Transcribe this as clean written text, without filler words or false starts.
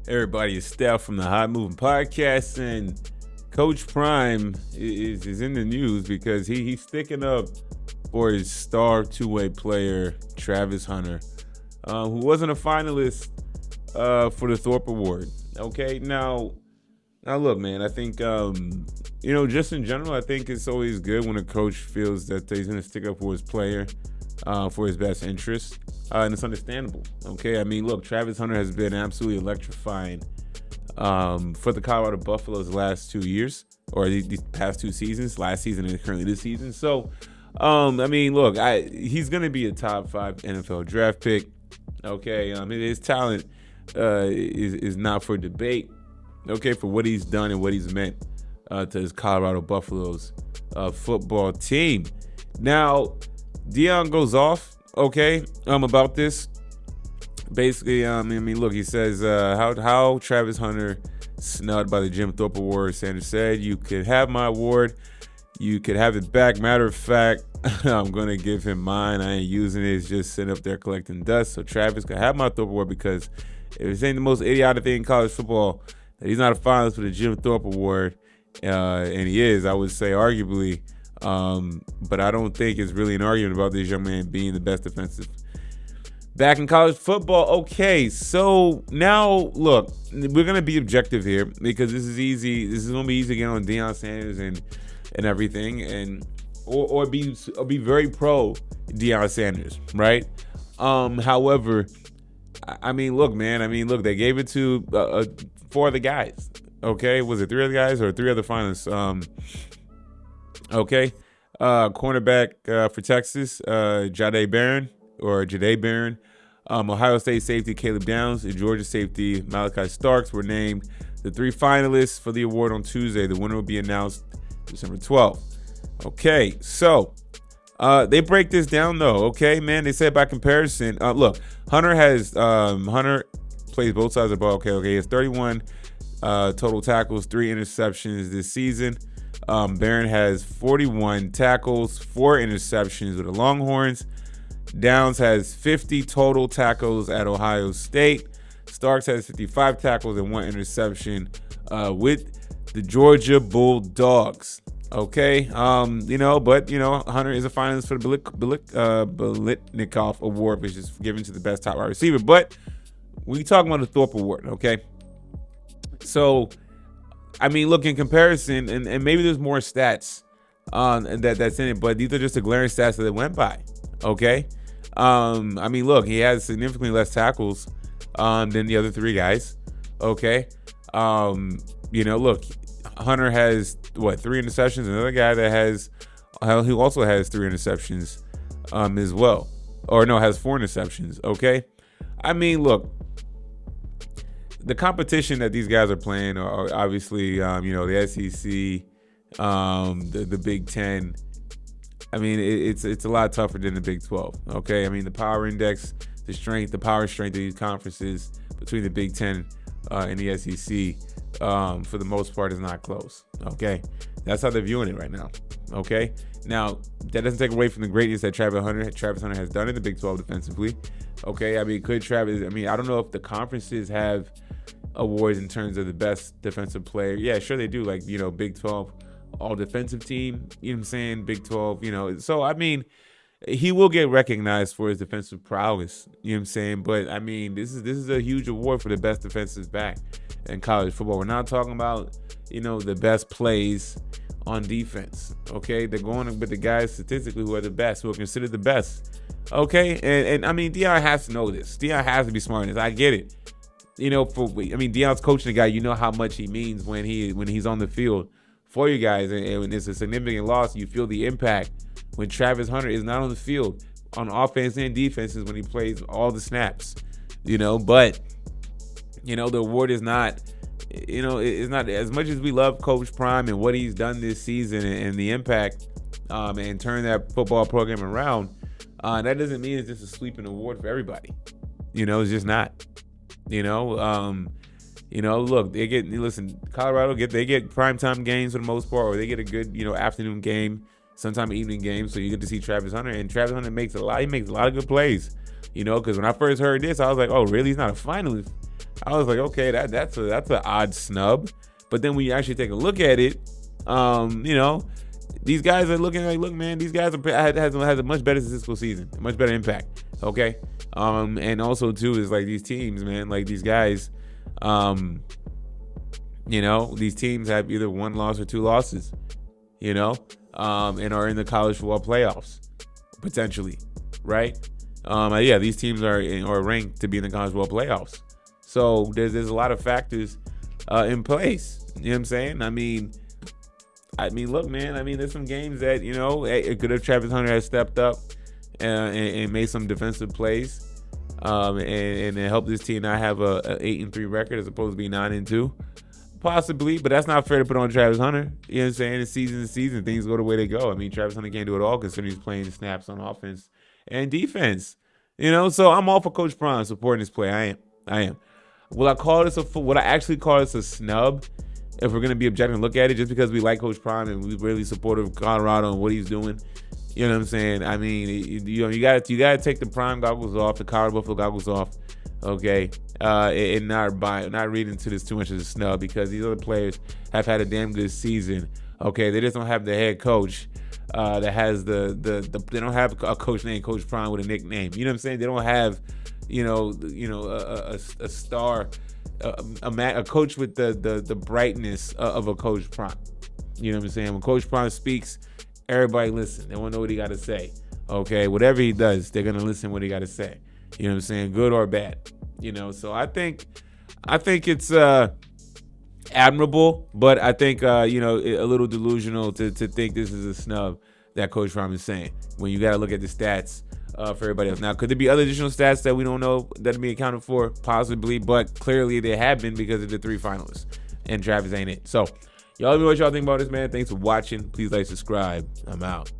Everybody, is Steph from the Hot Moving Podcast, and Coach Prime is in the news because he's sticking up for his star two-way player, Travis Hunter, who wasn't a finalist for the Thorpe Award. Okay, now look, man, I think, just in general, I think it's always good when a coach feels that he's going to stick up for his player, for his best interest. And it's understandable. Okay, I mean, look, Travis Hunter has been absolutely electrifying for the Colorado Buffaloes the last 2 years, or these past 2 seasons, last season and currently this season. So, I mean, look, he's going to be a top 5 NFL draft pick. Okay, his talent is not for debate. Okay, for what he's done and what he's meant to his Colorado Buffaloes football team. Now, Deion goes off. Okay, about this. Basically, look, he says how Travis Hunter snubbed by the Jim Thorpe Award. Sanders said, "You could have my award, you could have it back. Matter of fact, I'm gonna give him mine. I ain't using it. It's just sitting up there collecting dust. So Travis could have my Thorpe Award because if it's ain't the most idiotic thing in college football that he's not a finalist for the Jim Thorpe Award, and he is, I would say arguably." But I don't think it's really an argument about this young man being the best defensive back in college football. Okay, so now look, we're gonna be objective here because this is easy. This is gonna be easy to get on Deion Sanders and everything, and or be very pro Deion Sanders, right? However, I mean, look, man. I mean, look, they gave it to 4 other guys. Okay, was it 3 other guys or 3 other finalists? Okay, cornerback for Texas, Jahdae Barron, Ohio State safety Caleb Downs, and Georgia safety Malachi Starks were named the 3 finalists for the award on Tuesday. The winner will be announced December 12th. Okay, so they break this down though. Okay, man, they said by comparison, look, Hunter plays both sides of the ball. Okay, he has 31 total tackles, 3 interceptions this season. Barron has 41 tackles, 4 interceptions with the Longhorns. Downs has 50 total tackles at Ohio State. Starks has 55 tackles and 1 interception with the Georgia Bulldogs. Okay, but Hunter is a finalist for the Biletnikoff Award, which is given to the best top wide receiver. But we talking about the Thorpe Award, okay? So, I mean, look, in comparison, and maybe there's more stats that's in it, but these are just the glaring stats that it went by, okay? I mean, look, he has significantly less tackles than the other 3 guys, okay? Look, Hunter has, 3 interceptions, another guy that has, who also has 3 interceptions as well, or no, has 4 interceptions, okay? I mean, look, the competition that these guys are playing are obviously, the SEC, the Big Ten. I mean, it's a lot tougher than the Big 12. Okay, I mean the power index, the power strength of these conferences between the Big Ten and the SEC, for the most part, is not close. Okay, that's how they're viewing it right now. Okay, now that doesn't take away from the greatness that Travis Hunter has done in the Big 12 defensively. Okay, I mean, I don't know if the conferences have awards in terms of the best defensive player. Yeah, sure they do. Like, Big 12 all defensive team, you know what I'm saying? Big 12, So, I mean, he will get recognized for his defensive prowess, you know what I'm saying? But, I mean, this is a huge award for the best defensive back in college football. We're not talking about, the best plays on defense, okay? They're going with the guys statistically who are the best, who are considered the best, okay? And I mean, Deion has to know this. Deion has to be smart in this. I get it. Deion's coaching the guy. You know how much he means when he's on the field for you guys, and when it's a significant loss, you feel the impact when Travis Hunter is not on the field on offense and defenses when he plays all the snaps. But the award is not. It's not as much as we love Coach Prime and what he's done this season and the impact, and turn that football program around. That doesn't mean it's just a sweeping award for everybody. It's just not. Look, Colorado get primetime games for the most part, or they get a good, afternoon game, sometime evening game. So you get to see Travis Hunter, and Travis Hunter makes a lot of good plays. Because when I first heard this, I was like, oh, really? He's not a finalist I was like, okay, that's an odd snub. But then when you actually take a look at it, these guys are looking like, look, man, these guys has a much better statistical season, a much better impact. Okay, and also too is like these teams, man, like these guys, these teams have either one loss or two losses, and are in the college football playoffs potentially, right? These teams are ranked to be in the college football playoffs. So there's a lot of factors in place. You know what I'm saying? I mean, look, man. I mean, there's some games that good if Travis Hunter has stepped up and made some defensive plays, and helped this team not have a 8-3 record as opposed to be 9-2, possibly. But that's not fair to put on Travis Hunter. You know what I'm saying? It's season to season, things go the way they go. I mean, Travis Hunter can't do it all considering he's playing snaps on offense and defense. So I'm all for Coach Prime supporting this play. I am. Will I actually call this a snub if we're gonna be objective and look at it just because we like Coach Prime and we're really supportive of Colorado and what he's doing? You know what I'm saying? I mean, you gotta take the Prime goggles off, the Colorado Buffalo goggles off, okay, and not read into this too much as a snub, because these other players have had a damn good season. Okay, they just don't have the head coach that has they don't have a coach named Coach Prime with a nickname. You know what I'm saying? They don't have a star, a coach with the brightness of a Coach Prime. You know what I'm saying? When Coach Prime speaks, everybody listen. They want to know what he got to say. Okay, whatever he does, they're gonna listen what he got to say. You know what I'm saying? Good or bad. So I think it's admirable, but I think a little delusional to think this is a snub that Coach Prime is saying when you got to look at the stats for everybody else. Now, could there be other additional stats that we don't know that are being accounted for? Possibly, but clearly they have been because of the 3 finalists, and Travis ain't it. So, y'all let me know what y'all think about this, man. Thanks for watching. Please like, subscribe. I'm out.